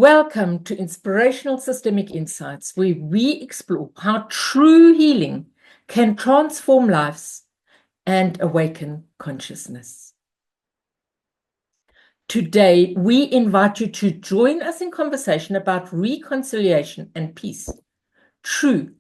Welcome to Inspirational Systemic Insights, where we explore how true healing can transform lives and awaken consciousness. Today, we invite you to join us in conversation about reconciliation and peace, true,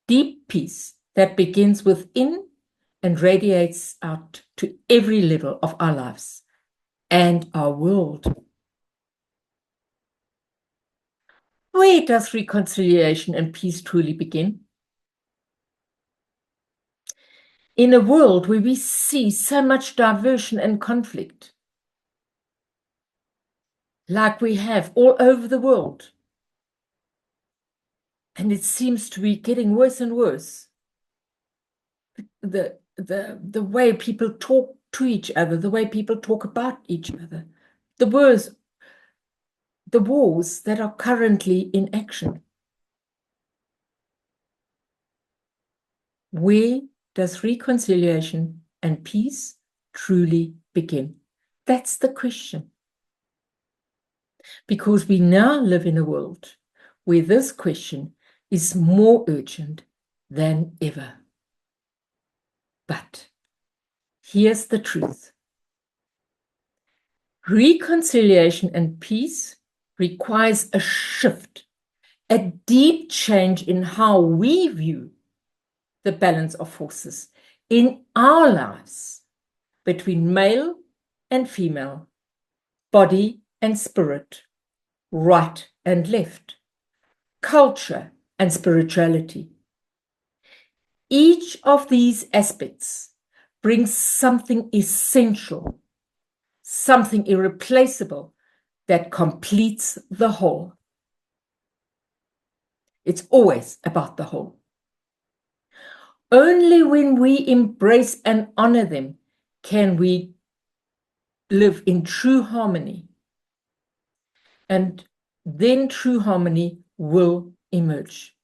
deep peace that begins within and radiates out to every level of our lives and our world. Where does reconciliation and peace truly begin? In a world where we see so much diversion and conflict, like we have all over the world, and it seems to be getting worse and worse, the way people talk to each other, the way people talk about each other, the wars that are currently in action. Where does reconciliation and peace truly begin? That's the question. Because we now live in a world where this question is more urgent than ever. But here's the truth. Reconciliation and peace requires a shift, a deep change in how we view the balance of forces in our lives between male and female, body and spirit, right and left, culture and spirituality. Each of these aspects brings something essential, something irreplaceable that completes the whole. It's always about the whole. Only when we embrace and honor them can we live in true harmony. And then true harmony will emerge.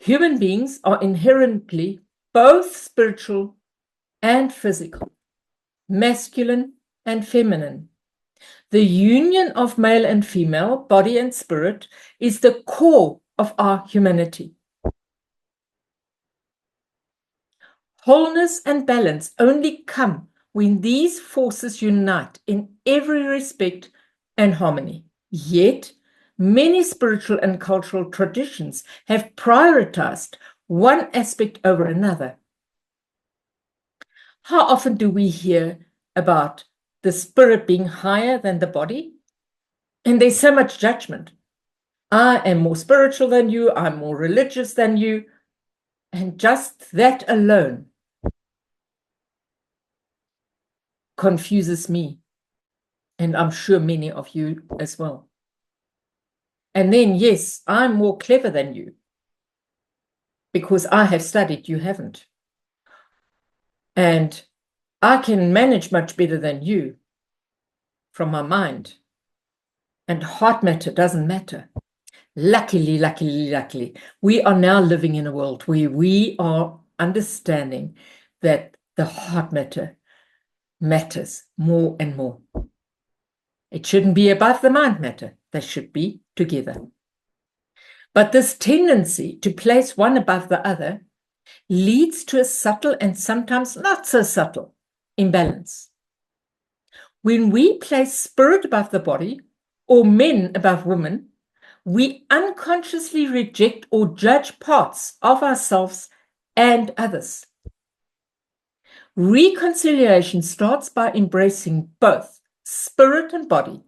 Human beings are inherently both spiritual and physical, masculine and feminine. The union of male and female, body and spirit, is the core of our humanity. Wholeness and balance only come when these forces unite in every respect and harmony. Yet, many spiritual and cultural traditions have prioritized one aspect over another. How often do we hear about the spirit being higher than the body? And there's so much judgment. I am more spiritual than you, I'm more religious than you. And just that alone confuses me. And I'm sure many of you as well. And then, yes, I'm more clever than you because I have studied, you haven't. And I can manage much better than you from my mind. And heart matter doesn't matter. Luckily, we are now living in a world where we are understanding that the heart matter matters more and more. It shouldn't be above the mind matter. They should be together. But this tendency to place one above the other leads to a subtle and sometimes not so subtle imbalance. When we place spirit above the body or men above women, we unconsciously reject or judge parts of ourselves and others. Reconciliation starts by embracing both spirit and body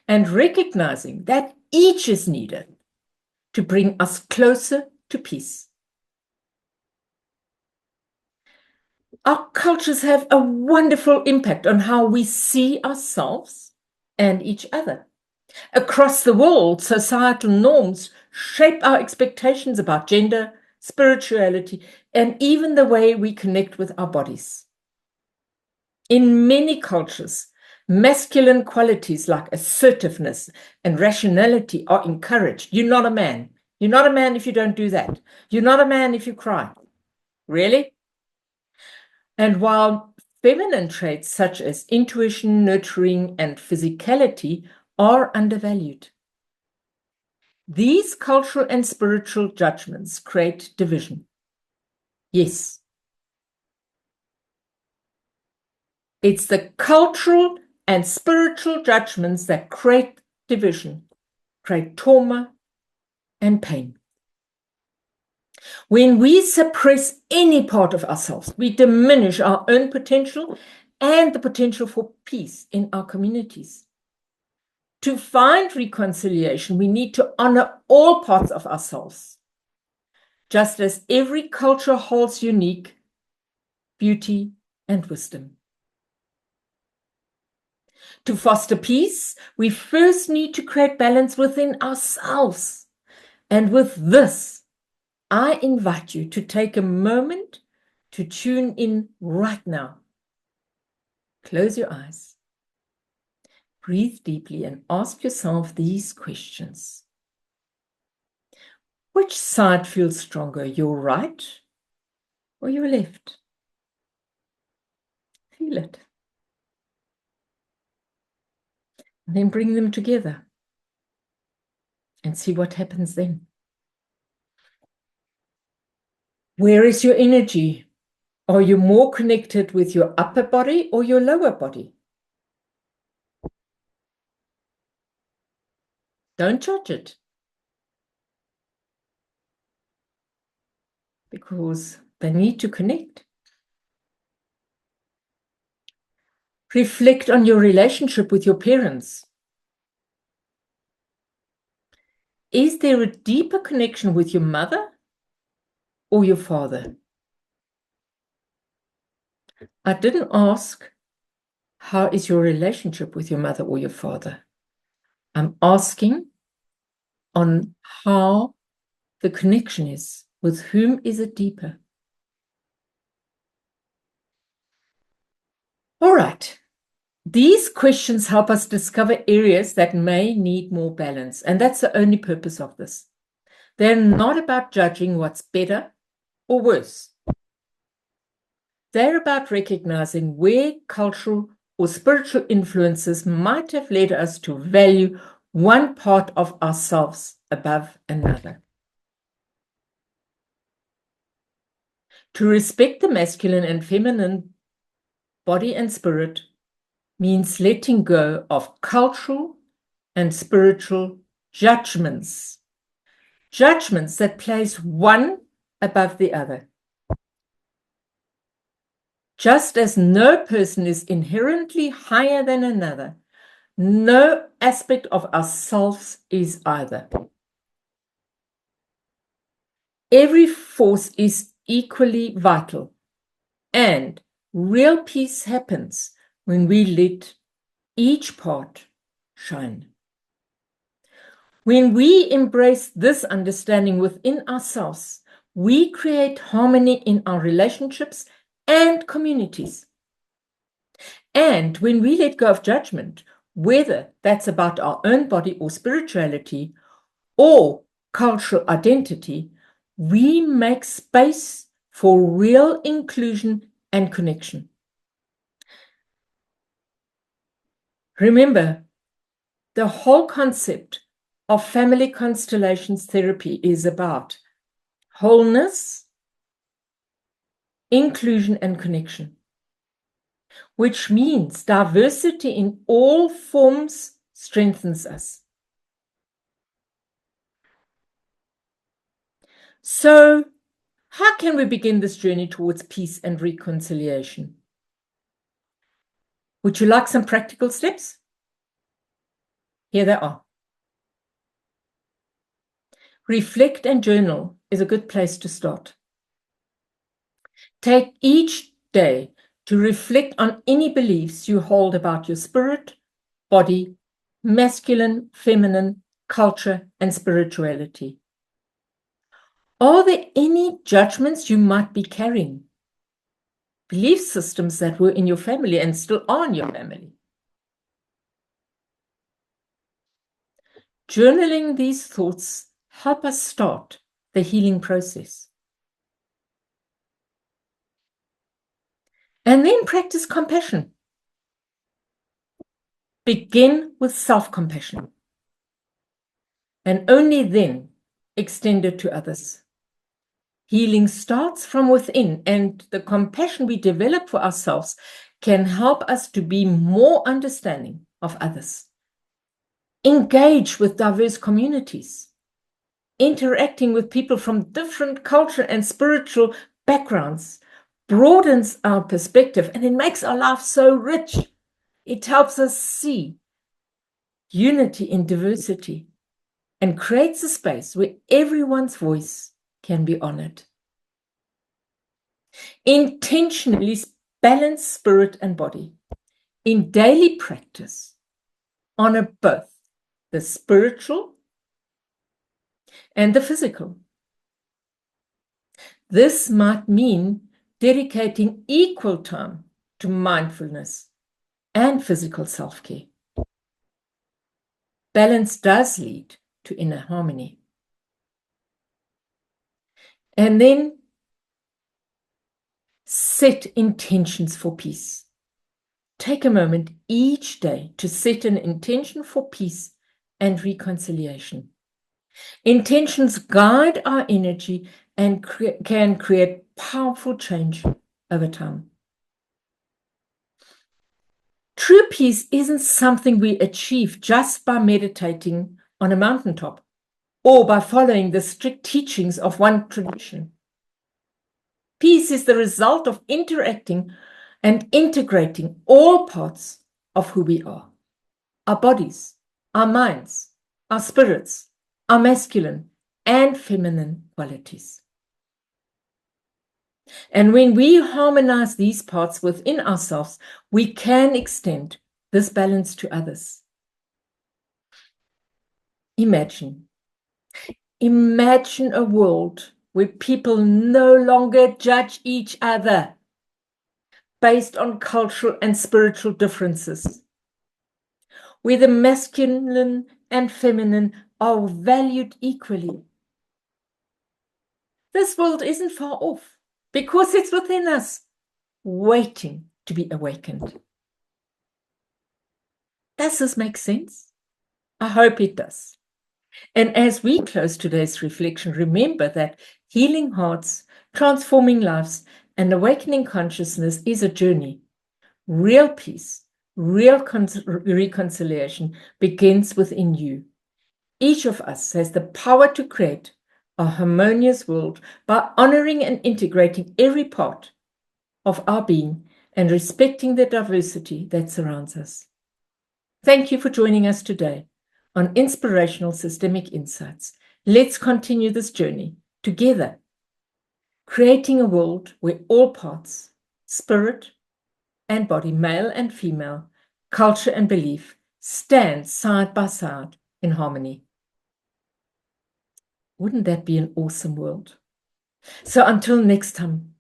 and recognizing that each is needed to bring us closer to peace. Our cultures have a wonderful impact on how we see ourselves and each other. Across the world, societal norms shape our expectations about gender, spirituality, and even the way we connect with our bodies. In many cultures, masculine qualities like assertiveness and rationality are encouraged. You're not a man. You're not a man if you don't do that. You're not a man if you cry. Really? And while feminine traits such as intuition, nurturing, and physicality are undervalued. These cultural and spiritual judgments create division. Yes. It's the cultural and spiritual judgments that create division, create trauma and pain. When we suppress any part of ourselves, we diminish our own potential and the potential for peace in our communities. To find reconciliation, we need to honor all parts of ourselves, just as every culture holds unique beauty and wisdom. To foster peace, we first need to create balance within ourselves. And with this, I invite you to take a moment to tune in right now. Close your eyes. Breathe deeply and ask yourself these questions. Which side feels stronger, your right or your left? Feel it. And then bring them together and see what happens then. Where is your energy? Are you more connected with your upper body or your lower body? Don't judge it, because they need to connect. Reflect on your relationship with your parents. Is there a deeper connection with your mother or your father? I didn't ask, how is your relationship with your mother or your father? I'm asking on how the connection is. With whom is it deeper? All right. These questions help us discover areas that may need more balance, and that's the only purpose of this. They're not about judging what's better or worse. They're about recognizing where cultural or spiritual influences might have led us to value one part of ourselves above another. To respect the masculine and feminine body and spirit means letting go of cultural and spiritual judgments. Judgments that place one above the other. Just as no person is inherently higher than another, no aspect of ourselves is either. Every force is equally vital, and real peace happens when we let each part shine. When we embrace this understanding within ourselves, we create harmony in our relationships and communities. And when we let go of judgment, whether that's about our own body or spirituality or cultural identity, we make space for real inclusion and connection. Remember, the whole concept of family constellations therapy is about wholeness, inclusion, and connection, which means diversity in all forms strengthens us. So, how can we begin this journey towards peace and reconciliation? Would you like some practical steps? Here they are. Reflect and journal is a good place to start. Take each day to reflect on any beliefs you hold about your spirit, body, masculine, feminine, culture, and spirituality. Are there any judgments you might be carrying? Belief systems that were in your family and still are in your family? Journaling these thoughts help us start the healing process. And then practice compassion. Begin with self-compassion. And only then extend it to others. Healing starts from within, and the compassion we develop for ourselves can help us to be more understanding of others. Engage with diverse communities. Interacting with people from different culture and spiritual backgrounds broadens our perspective, and it makes our life so rich. It helps us see unity in diversity and creates a space where everyone's voice can be honored. Intentionally balance spirit and body. In daily practice, honor both the spiritual and the physical. This might mean dedicating equal time to mindfulness and physical self-care. Balance does lead to inner harmony. And then set intentions for peace. Take a moment each day to set an intention for peace and reconciliation. Intentions guide our energy and can create powerful change over time. True peace isn't something we achieve just by meditating on a mountaintop or by following the strict teachings of one tradition. Peace is the result of interacting and integrating all parts of who we are: our bodies, our minds, our spirits, our masculine and feminine qualities. And when we harmonize these parts within ourselves, we can extend this balance to others. Imagine a world where people no longer judge each other based on cultural and spiritual differences, where the masculine and feminine are valued equally. This world isn't far off because it's within us, waiting to be awakened. Does this make sense? I hope it does. And as we close today's reflection, remember that healing hearts, transforming lives, and awakening consciousness is a journey. Real peace, real reconciliation begins within you. Each of us has the power to create a harmonious world by honoring and integrating every part of our being and respecting the diversity that surrounds us. Thank you for joining us today on Inspirational Systemic Insights. Let's continue this journey together, creating a world where all parts, spirit and body, male and female, culture and belief, stand side by side in harmony. Wouldn't that be an awesome world? So until next time,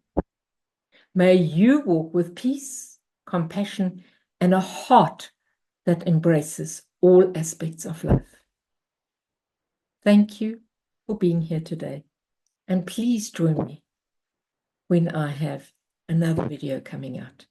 may you walk with peace, compassion, and a heart that embraces all aspects of life. Thank you for being here today. And please join me when I have another video coming out.